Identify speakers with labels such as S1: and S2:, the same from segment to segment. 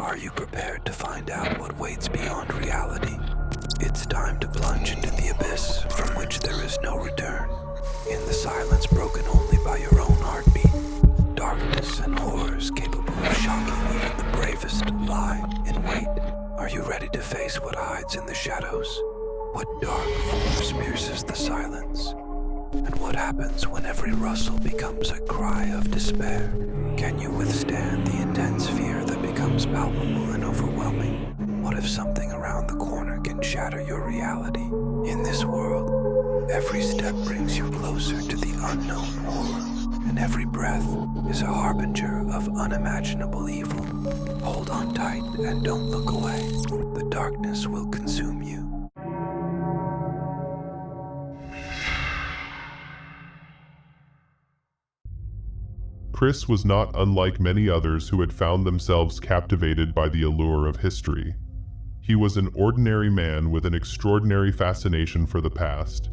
S1: Are you prepared to find out what waits beyond reality? It's time to plunge into the abyss from which there is no return. In the silence broken only by your own heartbeat, darkness and horrors capable of shocking even the bravest lie in wait. Are you ready to face what hides in the shadows? What dark force pierces the silence? And what happens when every rustle becomes a cry of despair? Can you withstand the intense fear that becomes palpable and overwhelming? What if something around the corner can shatter your reality? In this world, every step brings you closer to the unknown horror, and every breath is a harbinger of unimaginable evil. Hold on tight and don't look away. The darkness will consume you.
S2: Chris was not unlike many others who had found themselves captivated by the allure of history. He was an ordinary man with an extraordinary fascination for the past.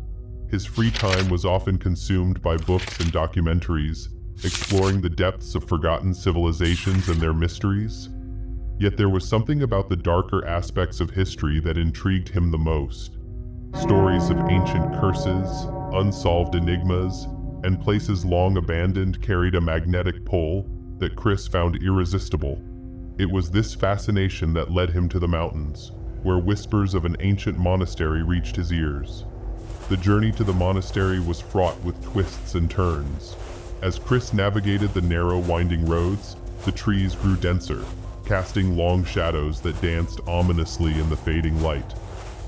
S2: His free time was often consumed by books and documentaries, exploring the depths of forgotten civilizations and their mysteries. Yet there was something about the darker aspects of history that intrigued him the most. Stories of ancient curses, unsolved enigmas, and places long abandoned carried a magnetic pull that Chris found irresistible. It was this fascination that led him to the mountains, where whispers of an ancient monastery reached his ears. The journey to the monastery was fraught with twists and turns. As Chris navigated the narrow, winding roads, the trees grew denser, casting long shadows that danced ominously in the fading light.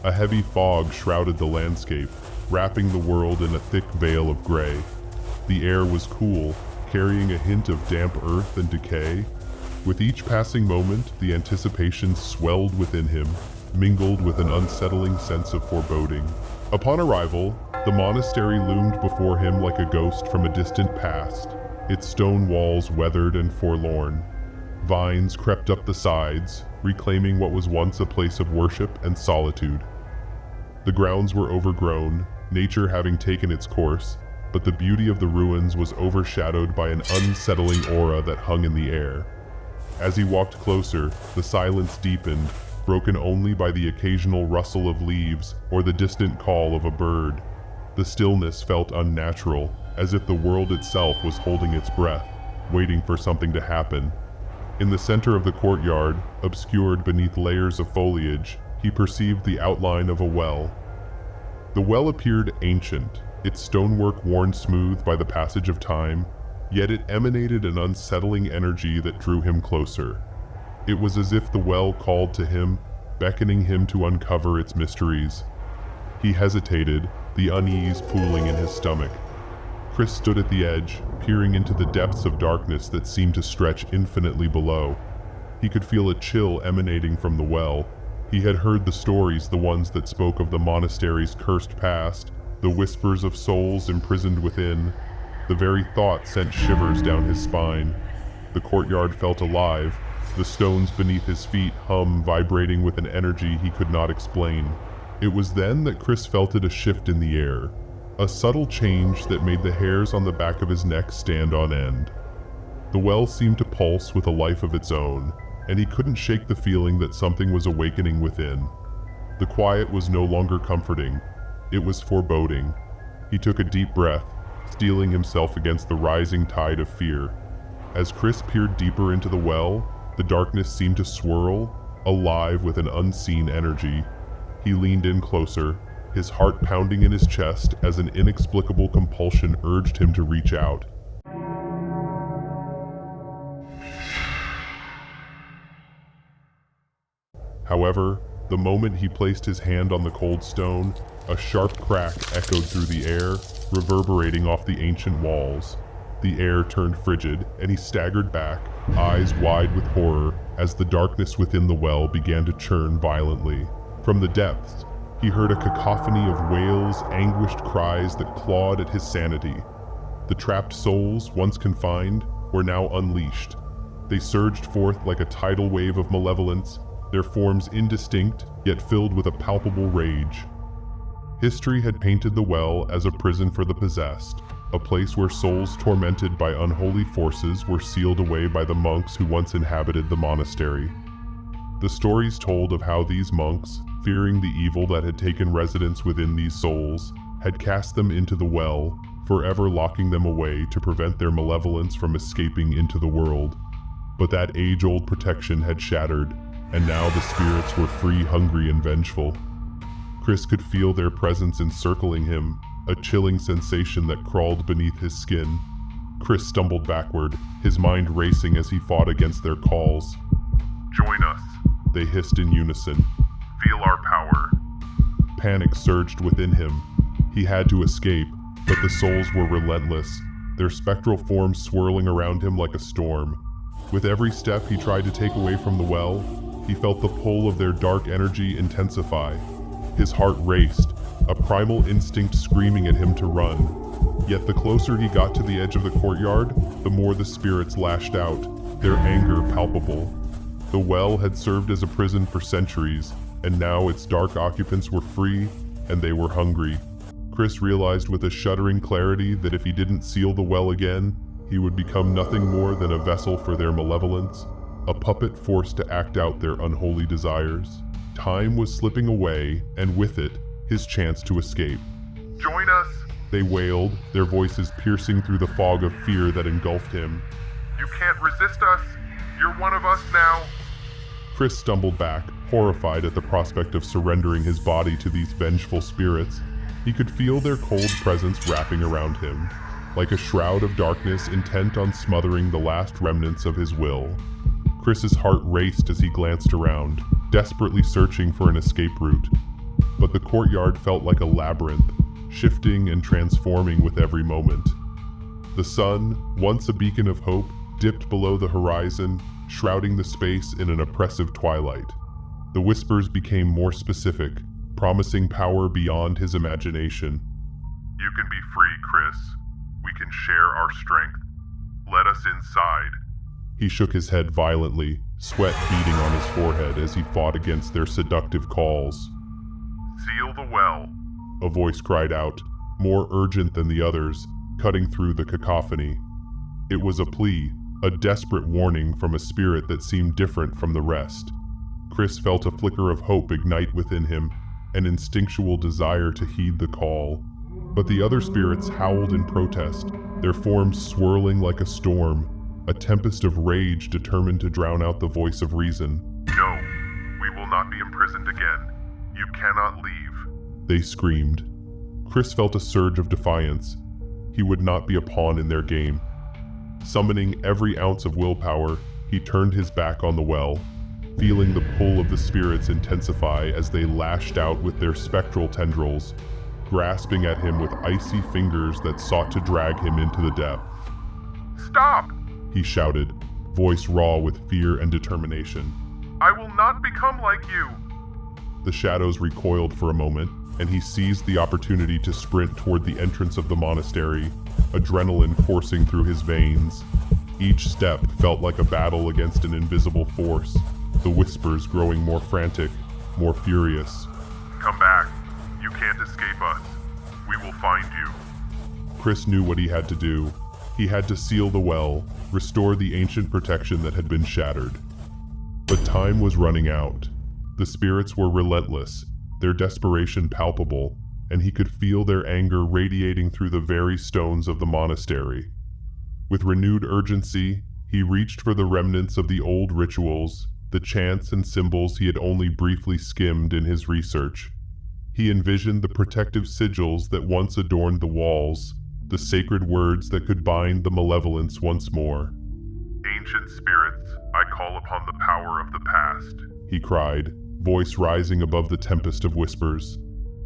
S2: A heavy fog shrouded the landscape, wrapping the world in a thick veil of gray. The air was cool, carrying a hint of damp earth and decay. With each passing moment, the anticipation swelled within him, mingled with an unsettling sense of foreboding. Upon arrival, the monastery loomed before him like a ghost from a distant past, its stone walls weathered and forlorn. Vines crept up the sides, reclaiming what was once a place of worship and solitude. The grounds were overgrown, nature having taken its course, but the beauty of the ruins was overshadowed by an unsettling aura that hung in the air. As he walked closer, the silence deepened, broken only by the occasional rustle of leaves or the distant call of a bird. The stillness felt unnatural, as if the world itself was holding its breath, waiting for something to happen. In the center of the courtyard, obscured beneath layers of foliage, he perceived the outline of a well. The well appeared ancient, its stonework worn smooth by the passage of time, yet it emanated an unsettling energy that drew him closer. It was as if the well called to him, beckoning him to uncover its mysteries. He hesitated, the unease pooling in his stomach. Chris stood at the edge, peering into the depths of darkness that seemed to stretch infinitely below. He could feel a chill emanating from the well. He had heard the stories, the ones that spoke of the monastery's cursed past, the whispers of souls imprisoned within. The very thought sent shivers down his spine. The courtyard felt alive, the stones beneath his feet vibrating with an energy he could not explain. It was then that Chris felt a shift in the air, a subtle change that made the hairs on the back of his neck stand on end. The well seemed to pulse with a life of its own, and he couldn't shake the feeling that something was awakening within. The quiet was no longer comforting. It was foreboding. He took a deep breath, steeling himself against the rising tide of fear. As Chris peered deeper into the well, the darkness seemed to swirl, alive with an unseen energy. He leaned in closer, his heart pounding in his chest as an inexplicable compulsion urged him to reach out. However, the moment he placed his hand on the cold stone, a sharp crack echoed through the air, reverberating off the ancient walls. The air turned frigid, and he staggered back, eyes wide with horror, as the darkness within the well began to churn violently. From the depths, he heard a cacophony of wails, anguished cries that clawed at his sanity. The trapped souls, once confined, were now unleashed. They surged forth like a tidal wave of malevolence, their forms indistinct, yet filled with a palpable rage. History had painted the well as a prison for the possessed, a place where souls tormented by unholy forces were sealed away by the monks who once inhabited the monastery. The stories told of how these monks, fearing the evil that had taken residence within these souls, had cast them into the well, forever locking them away to prevent their malevolence from escaping into the world. But that age-old protection had shattered, and now the spirits were free, hungry, and vengeful. Chris could feel their presence encircling him, a chilling sensation that crawled beneath his skin. Chris stumbled backward, his mind racing as he fought against their calls.
S3: "Join us,"
S2: they hissed in unison.
S3: "Feel our power."
S2: Panic surged within him. He had to escape, but the souls were relentless, their spectral forms swirling around him like a storm. With every step he tried to take away from the well, he felt the pull of their dark energy intensify. His heart raced, a primal instinct screaming at him to run. Yet the closer he got to the edge of the courtyard, the more the spirits lashed out, their anger palpable. The well had served as a prison for centuries, and now its dark occupants were free, and they were hungry. Chris realized with a shuddering clarity that if he didn't seal the well again, he would become nothing more than a vessel for their malevolence, a puppet forced to act out their unholy desires. Time was slipping away, and with it, his chance to escape.
S3: "Join us!"
S2: They wailed, their voices piercing through the fog of fear that engulfed him.
S3: "You can't resist us! You're one of us now!"
S2: Chris stumbled back, horrified at the prospect of surrendering his body to these vengeful spirits. He could feel their cold presence wrapping around him, like a shroud of darkness intent on smothering the last remnants of his will. Chris's heart raced as he glanced around, desperately searching for an escape route. But the courtyard felt like a labyrinth, shifting and transforming with every moment. The sun, once a beacon of hope, dipped below the horizon, shrouding the space in an oppressive twilight. The whispers became more specific, promising power beyond his imagination.
S3: "You can be free, Chris. We can share our strength. Let us inside."
S2: He shook his head violently, sweat beading on his forehead as he fought against their seductive calls.
S3: "Seal the well."
S2: A voice cried out, more urgent than the others, cutting through the cacophony. It was a plea, a desperate warning from a spirit that seemed different from the rest. Chris felt a flicker of hope ignite within him, an instinctual desire to heed the call. But the other spirits howled in protest, their forms swirling like a storm, a tempest of rage determined to drown out the voice of reason.
S3: "No, we will not be imprisoned again. You cannot leave."
S2: They screamed. Chris felt a surge of defiance. He would not be a pawn in their game. Summoning every ounce of willpower, he turned his back on the well, feeling the pull of the spirits intensify as they lashed out with their spectral tendrils, grasping at him with icy fingers that sought to drag him into the depth.
S3: "Stop!"
S2: He shouted, voice raw with fear and determination.
S3: "I will not become like you!"
S2: The shadows recoiled for a moment, and he seized the opportunity to sprint toward the entrance of the monastery, adrenaline coursing through his veins. Each step felt like a battle against an invisible force, the whispers growing more frantic, more furious.
S3: "Come back. You can't escape us. We will find you."
S2: Chris knew what he had to do. He had to seal the well, restore the ancient protection that had been shattered. But time was running out. The spirits were relentless, their desperation palpable, and he could feel their anger radiating through the very stones of the monastery. With renewed urgency, he reached for the remnants of the old rituals, the chants and symbols he had only briefly skimmed in his research. He envisioned the protective sigils that once adorned the walls, the sacred words that could bind the malevolence once more.
S3: "Ancient spirits, I call upon the power of the past,"
S2: he cried, voice rising above the tempest of whispers.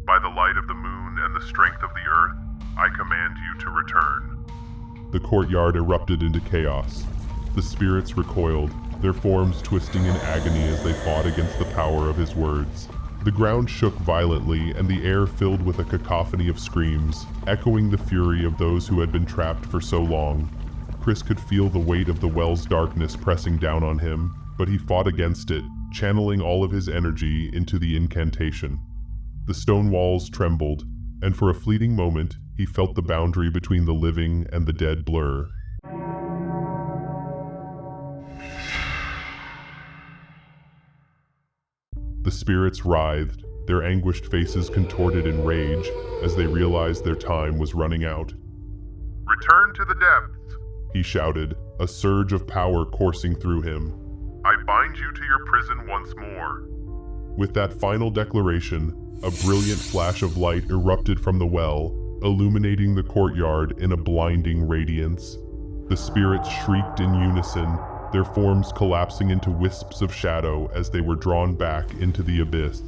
S3: "By the light of the moon and the strength of the earth, I command you to return."
S2: The courtyard erupted into chaos. The spirits recoiled, their forms twisting in agony as they fought against the power of his words. The ground shook violently, and the air filled with a cacophony of screams, echoing the fury of those who had been trapped for so long. Chris could feel the weight of the well's darkness pressing down on him, but he fought against it, channeling all of his energy into the incantation. The stone walls trembled, and for a fleeting moment, he felt the boundary between the living and the dead blur. The spirits writhed, their anguished faces contorted in rage as they realized their time was running out.
S3: Return to the depths,
S2: He shouted, a surge of power coursing through him.
S3: I bind you to your prison once more.
S2: With that final declaration, a brilliant flash of light erupted from the well, illuminating the courtyard in a blinding radiance. The spirits shrieked in unison, their forms collapsing into wisps of shadow as they were drawn back into the abyss.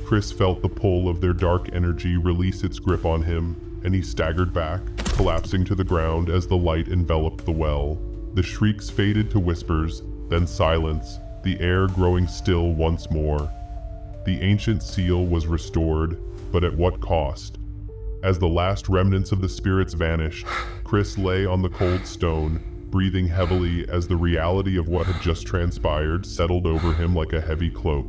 S2: Chris felt the pull of their dark energy release its grip on him, and he staggered back, collapsing to the ground as the light enveloped the well. The shrieks faded to whispers, then silence, the air growing still once more. The ancient seal was restored, but at what cost? As the last remnants of the spirits vanished, Chris lay on the cold stone, breathing heavily as the reality of what had just transpired settled over him like a heavy cloak.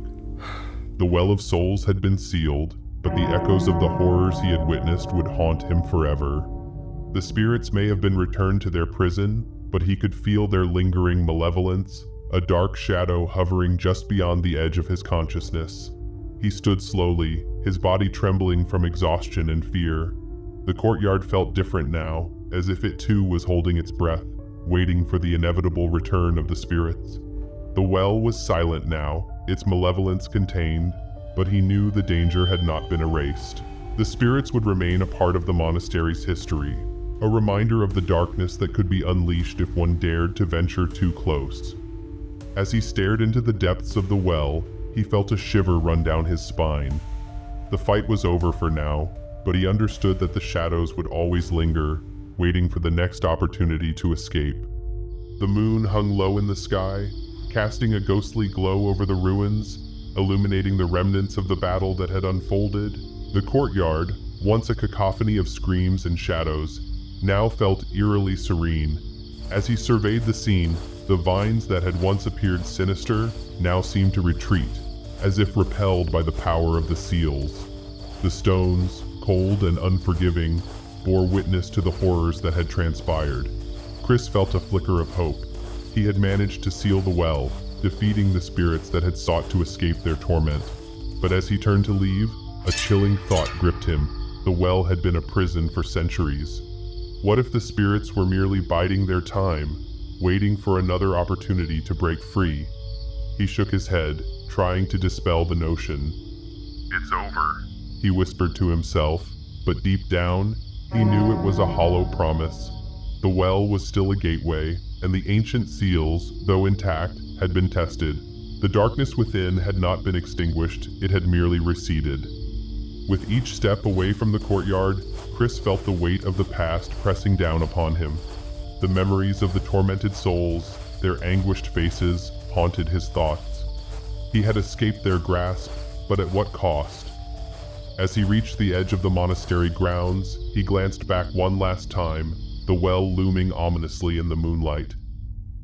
S2: The Well of Souls had been sealed, but the echoes of the horrors he had witnessed would haunt him forever. The spirits may have been returned to their prison, but he could feel their lingering malevolence, a dark shadow hovering just beyond the edge of his consciousness. He stood slowly, his body trembling from exhaustion and fear. The courtyard felt different now, as if it too was holding its breath, waiting for the inevitable return of the spirits. The well was silent now, its malevolence contained, but he knew the danger had not been erased. The spirits would remain a part of the monastery's history, a reminder of the darkness that could be unleashed if one dared to venture too close. As he stared into the depths of the well, he felt a shiver run down his spine. The fight was over for now, but he understood that the shadows would always linger, waiting for the next opportunity to escape. The moon hung low in the sky, casting a ghostly glow over the ruins, illuminating the remnants of the battle that had unfolded. The courtyard, once a cacophony of screams and shadows, now felt eerily serene. As he surveyed the scene, the vines that had once appeared sinister now seemed to retreat, as if repelled by the power of the seals. The stones, cold and unforgiving, bore witness to the horrors that had transpired. Chris felt a flicker of hope. He had managed to seal the well, defeating the spirits that had sought to escape their torment. But as he turned to leave, a chilling thought gripped him. The well had been a prison for centuries. What if the spirits were merely biding their time, waiting for another opportunity to break free? He shook his head, trying to dispel the notion.
S3: It's over,
S2: He whispered to himself, but deep down, he knew it was a hollow promise. The well was still a gateway, and the ancient seals, though intact, had been tested. The darkness within had not been extinguished, it had merely receded. With each step away from the courtyard, Chris felt the weight of the past pressing down upon him. The memories of the tormented souls, their anguished faces, haunted his thoughts. He had escaped their grasp, but at what cost? As he reached the edge of the monastery grounds, he glanced back one last time, the well looming ominously in the moonlight.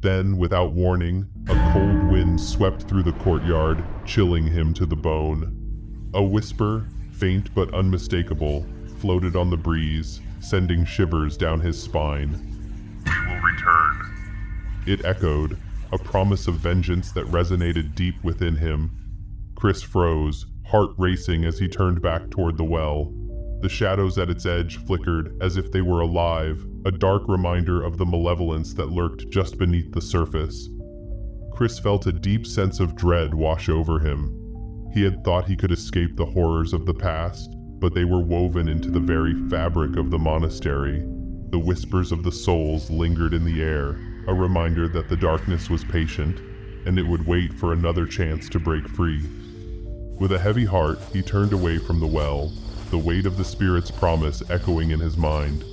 S2: Then, without warning, a cold wind swept through the courtyard, chilling him to the bone. A whisper, faint but unmistakable, floated on the breeze, sending shivers down his spine.
S3: We will return.
S2: It echoed, a promise of vengeance that resonated deep within him. Chris froze, heart racing as he turned back toward the well. The shadows at its edge flickered as if they were alive, a dark reminder of the malevolence that lurked just beneath the surface. Chris felt a deep sense of dread wash over him. He had thought he could escape the horrors of the past, but they were woven into the very fabric of the monastery. The whispers of the souls lingered in the air, a reminder that the darkness was patient, and it would wait for another chance to break free. With a heavy heart, he turned away from the well, the weight of the spirit's promise echoing in his mind.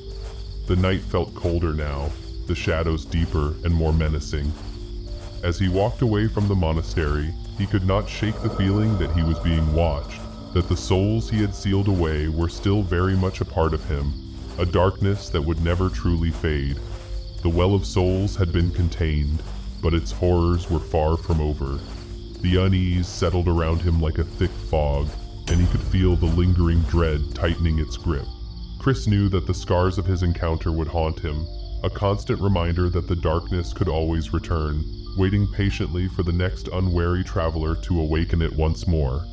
S2: The night felt colder now, the shadows deeper and more menacing. As he walked away from the monastery, he could not shake the feeling that he was being watched, that the souls he had sealed away were still very much a part of him, a darkness that would never truly fade. The Well of Souls had been contained, but its horrors were far from over. The unease settled around him like a thick fog, and he could feel the lingering dread tightening its grip. Chris knew that the scars of his encounter would haunt him, a constant reminder that the darkness could always return, waiting patiently for the next unwary traveler to awaken it once more.